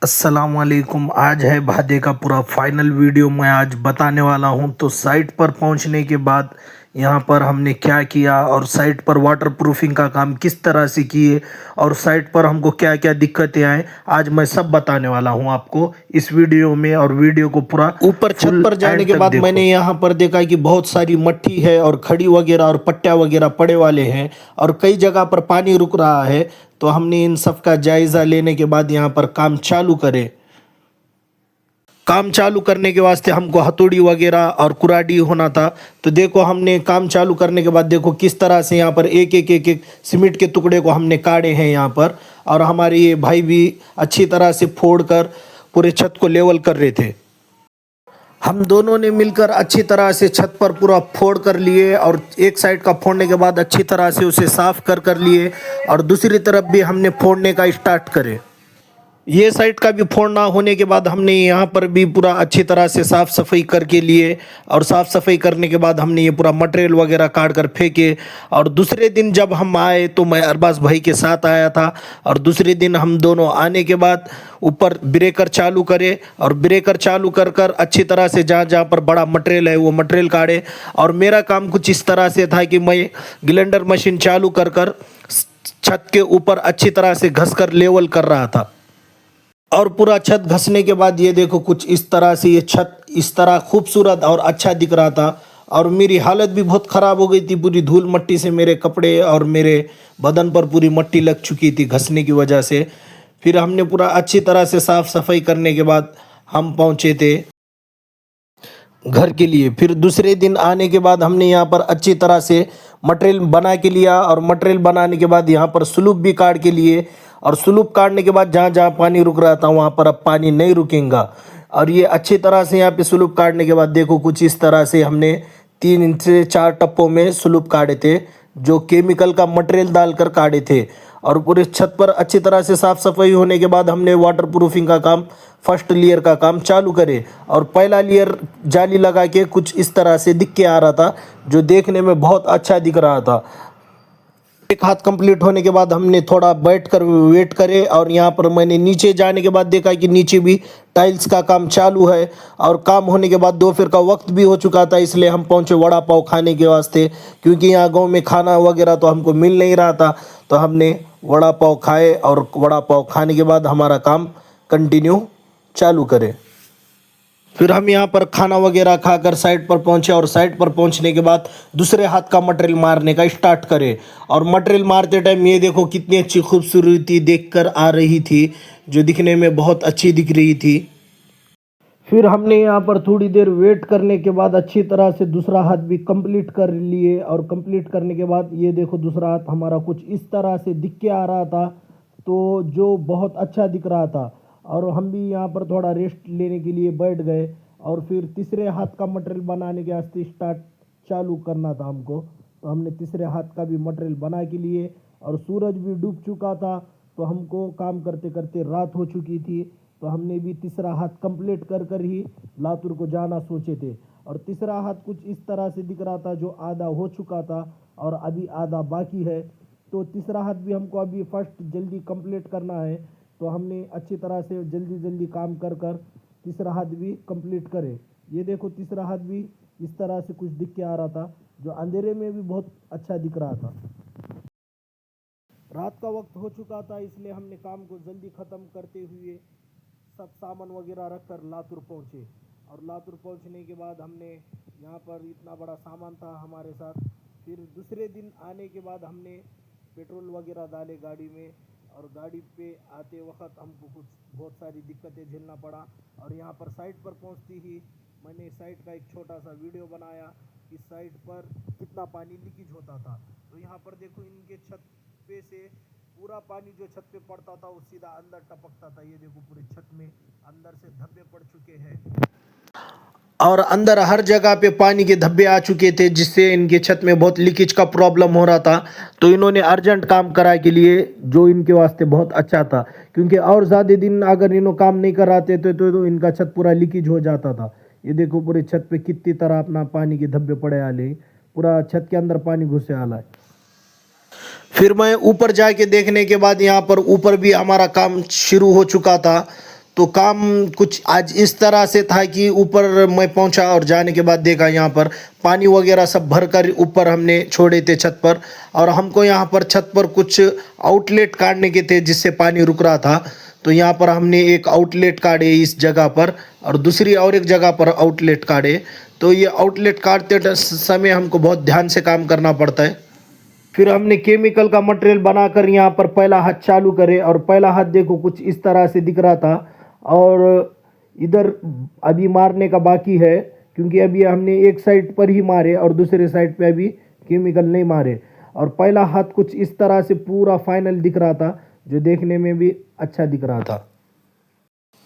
अस्सलामुअलैकुम। आज है भादे का पूरा फाइनल वीडियो मैं आज बताने वाला हूं। तो साइट पर पहुंचने के बाद यहां पर हमने क्या किया और साइट पर वाटर प्रूफिंग का काम किस तरह से किए और साइट पर हमको क्या क्या दिक्कतें आए, आज मैं सब बताने वाला हूं आपको इस वीडियो में। और वीडियो को पूरा ऊपर छत फुल पर जाने एंड के तक बाद देखो। मैंने यहाँ पर देखा कि बहुत सारी मट्टी है और खड़ी वगैरह और पट्टा वगैरह पड़े वाले हैं और कई जगह पर पानी रुक रहा है। तो हमने इन सब का जायजा लेने के बाद यहाँ पर काम चालू करे। काम चालू करने के वास्ते हमको हथौड़ी वगैरह और कुराडी होना था। तो देखो हमने काम चालू करने के बाद देखो किस तरह से यहाँ पर एक एक सीमेंट के टुकड़े को हमने काटे हैं यहाँ पर। और हमारे ये भाई भी अच्छी तरह से फोड़ कर पूरे छत को लेवल कर रहे थे। हम दोनों ने मिलकर अच्छी तरह से छत पर पूरा फोड़ कर लिए और एक साइड का फोड़ने के बाद अच्छी तरह से उसे साफ कर लिए और दूसरी तरफ भी हमने फोड़ने का स्टार्ट करे। ये साइड का भी फोड़ना होने के बाद हमने यहाँ पर भी पूरा अच्छी तरह से साफ़ सफाई करके लिए और साफ़ सफाई करने के बाद हमने ये पूरा मटेरियल वगैरह काट कर फेंके। और दूसरे दिन जब हम आए तो मैं अरबाज भाई के साथ आया था और दूसरे दिन हम दोनों आने के बाद ऊपर ब्रेकर चालू करे और ब्रेकर चालू कर कर अच्छी तरह से जहाँ जहाँ पर बड़ा मटेरियल है वो मटेरियल काटे। और मेरा काम कुछ इस तरह से था कि मैं ग्राइंडर मशीन चालू कर कर छत के ऊपर अच्छी तरह से घस कर लेवल कर रहा था। और पूरा छत घसने के बाद ये देखो कुछ इस तरह से ये छत इस तरह खूबसूरत और अच्छा दिख रहा था। और मेरी हालत भी बहुत ख़राब हो गई थी, पूरी धूल मट्टी से मेरे कपड़े और मेरे बदन पर पूरी मट्टी लग चुकी थी घसने की वजह से। फिर हमने पूरा अच्छी तरह से साफ़ सफाई करने के बाद हम पहुँचे थे घर के लिए। फिर दूसरे दिन आने के बाद हमने यहाँ पर अच्छी तरह से मटेरियल बना के लिया और मटेरियल बनाने के बाद यहाँ पर स्लूप भी काट के लिए। और स्लूप काटने के बाद जहाँ जहाँ पानी रुक रहा था वहाँ पर अब पानी नहीं रुकेगा। और ये अच्छी तरह से यहाँ पे स्लूप काटने के बाद देखो कुछ इस तरह से हमने 3 से 4 टप्पों में स्लूप काटे थे, जो केमिकल का मटेरियल डालकर काटे थे। और पूरे छत पर अच्छी तरह से साफ़ सफाई होने के बाद हमने वाटर प्रूफिंग का काम, फर्स्ट लेयर का काम चालू करे। और पहला लेयर जाली लगा के कुछ इस तरह से दिख के आ रहा था, जो देखने में बहुत अच्छा दिख रहा था। एक हाथ कंप्लीट होने के बाद हमने थोड़ा बैठ कर वेट करे और यहाँ पर मैंने नीचे जाने के बाद देखा कि नीचे भी टाइल्स का काम चालू है। और काम होने के बाद दोपहर का वक्त भी हो चुका था, इसलिए हम पहुँचे वड़ा पाव खाने के वास्ते, क्योंकि यहाँ गांव में खाना वगैरह तो हमको मिल नहीं रहा था। तो हमने वड़ा पाव खाए और वड़ा पाव खाने के बाद हमारा काम कंटिन्यू चालू करे। फिर हम यहाँ पर खाना वगैरह खाकर साइड पर पहुँचे और साइड पर पहुँचने के बाद दूसरे हाथ का मटेरियल मारने का स्टार्ट करे। और मटेरियल मारते टाइम ये देखो कितनी अच्छी खूबसूरती देखकर आ रही थी, जो दिखने में बहुत अच्छी दिख रही थी। फिर हमने यहाँ पर थोड़ी देर वेट करने के बाद अच्छी तरह से दूसरा हाथ भी कंप्लीट कर लिए। और कंप्लीट करने के बाद ये देखो दूसरा हाथ हमारा कुछ इस तरह से दिख के आ रहा था, तो जो बहुत अच्छा दिख रहा था। और हम भी यहाँ पर थोड़ा रेस्ट लेने के लिए बैठ गए और फिर तीसरे हाथ का मटेरियल बनाने के वास्ते स्टार्ट चालू करना था हमको। तो हमने तीसरे हाथ का भी मटेरियल बना के लिए और सूरज भी डूब चुका था, तो हमको काम करते करते रात हो चुकी थी। तो हमने भी तीसरा हाथ कंप्लीट कर कर ही लातूर को जाना सोचे थे। और तीसरा हाथ कुछ इस तरह से दिख रहा था, जो आधा हो चुका था और अभी आधा बाकी है। तो तीसरा हाथ भी हमको अभी फर्स्ट जल्दी कंप्लीट करना है। तो हमने अच्छी तरह से जल्दी जल्दी काम कर कर तीसरा हाथ भी कंप्लीट करे। ये देखो तीसरा हाथ भी इस तरह से कुछ दिख के आ रहा था, जो अंधेरे में भी बहुत अच्छा दिख रहा था। रात का वक्त हो चुका था, इसलिए हमने काम को जल्दी ख़त्म करते हुए सब सामान वगैरह रख कर लातूर पहुँचे। और लातूर पहुँचने के बाद हमने यहाँ पर इतना बड़ा सामान था हमारे साथ। फिर दूसरे दिन आने के बाद हमने पेट्रोल वगैरह डाले गाड़ी में और गाड़ी पे आते वक्त हमको कुछ बहुत सारी दिक्कतें झेलना पड़ा। और यहाँ पर साइट पर पहुँचती ही मैंने साइट का एक छोटा सा वीडियो बनाया कि साइट पर कितना पानी लीकेज होता था। तो यहाँ पर देखो इनके छत पे से पूरा पानी जो छत पे पड़ता था वो सीधा अंदर टपकता था। ये देखो पूरे छत में अंदर से धब्बे पड़ चुके हैं और अंदर हर जगह पे पानी के धब्बे आ चुके थे, जिससे इनके छत में बहुत लीकेज का प्रॉब्लम हो रहा था। तो इन्होंने अर्जेंट काम करा के लिए, जो इनके वास्ते बहुत अच्छा था, क्योंकि और ज़्यादा दिन अगर इन्हों काम नहीं कराते थे तो इनका छत पूरा लीकेज हो जाता था। ये देखो पूरे छत पे कितनी तरह अपना पानी के धब्बे पड़े आले, पूरा छत के अंदर पानी घुसे आला है। फिर मैं ऊपर जाके देखने के बाद यहाँ पर ऊपर भी हमारा काम शुरू हो चुका था। तो काम कुछ आज इस तरह से था कि ऊपर मैं पहुंचा और जाने के बाद देखा यहाँ पर पानी वगैरह सब भर कर ऊपर हमने छोड़े थे छत पर, और हमको यहाँ पर छत पर कुछ आउटलेट काटने के थे जिससे पानी रुक रहा था। तो यहाँ पर हमने एक आउटलेट काटे इस जगह पर, और दूसरी और एक जगह पर आउटलेट काटे। तो ये आउटलेट काटते समय हमको बहुत ध्यान से काम करना पड़ता है। फिर हमने केमिकल का मटेरियल बनाकर यहाँ पर पहला हाथ चालू करे, और पहला हाथ देखो कुछ इस तरह से दिख रहा था, और इधर अभी मारने का बाकी है क्योंकि अभी हमने एक साइड पर ही मारे और दूसरे साइड पे अभी केमिकल नहीं मारे। और पहला हाथ कुछ इस तरह से पूरा फाइनल दिख रहा था, जो देखने में भी अच्छा दिख रहा था।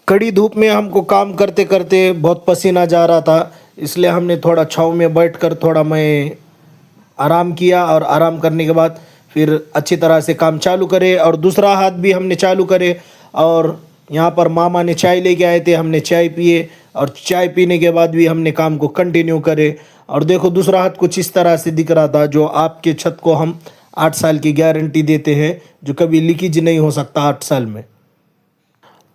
कड़ी धूप में हमको काम करते करते बहुत पसीना जा रहा था, इसलिए हमने थोड़ा छाँव में बैठकर थोड़ा मैं आराम किया, और आराम करने के बाद फिर अच्छी तरह से काम चालू करे। और दूसरा हाथ भी हमने चालू करे, और यहाँ पर मामा ने चाय लेके आए थे, हमने चाय पिए, और चाय पीने के बाद भी हमने काम को कंटिन्यू करे। और देखो दूसरा हाथ कुछ इस तरह से दिख रहा था, जो आपके छत को हम 8 साल की गारंटी देते हैं, जो कभी लीकेज नहीं हो सकता 8 साल में।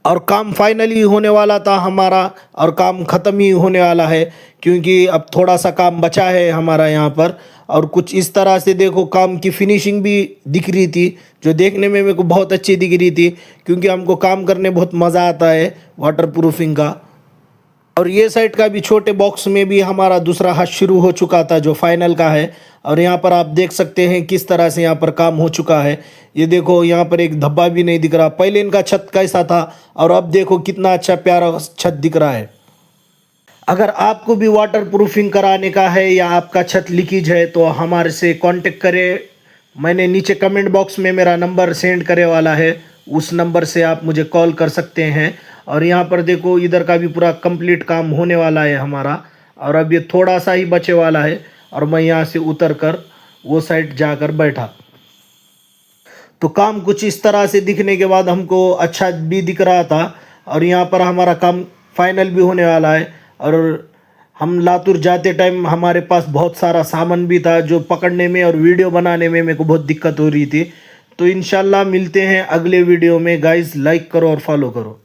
और काम फाइनली होने वाला था हमारा, और काम ख़त्म ही होने वाला है क्योंकि अब थोड़ा सा काम बचा है हमारा यहाँ पर। और कुछ इस तरह से देखो काम की फिनिशिंग भी दिख रही थी, जो देखने में मेरे को बहुत अच्छी दिख रही थी, क्योंकि हमको काम करने बहुत मज़ा आता है वाटर प्रूफिंग का। और ये साइड का भी छोटे बॉक्स में भी हमारा दूसरा हाथ शुरू हो चुका था, जो फाइनल का है। और यहाँ पर आप देख सकते हैं किस तरह से यहाँ पर काम हो चुका है। ये देखो यहाँ पर एक धब्बा भी नहीं दिख रहा। पहले इनका छत कैसा था और अब देखो कितना अच्छा प्यारा छत दिख रहा है। अगर आपको भी वाटर प्रूफिंग कराने का है या आपका छत लीकेज है तो हमारे से कांटेक्ट करें। मैंने नीचे कमेंट बॉक्स में मेरा नंबर सेंड करे वाला है, उस नंबर से आप मुझे कॉल कर सकते हैं। और यहाँ पर देखो इधर का भी पूरा कंप्लीट काम होने वाला है हमारा, और अब ये थोड़ा सा ही बचे वाला है। और मैं यहाँ से उतर कर वो साइड जाकर बैठा, तो काम कुछ इस तरह से दिखने के बाद हमको अच्छा भी दिख रहा था। और यहाँ पर हमारा काम फाइनल भी होने वाला है। और हम लातूर जाते टाइम हमारे पास बहुत सारा सामान भी था, जो पकड़ने में और वीडियो बनाने में मेरे को बहुत दिक्कत हो रही थी। तो इंशाल्लाह मिलते हैं अगले वीडियो में। गाइस लाइक करो और फॉलो करो।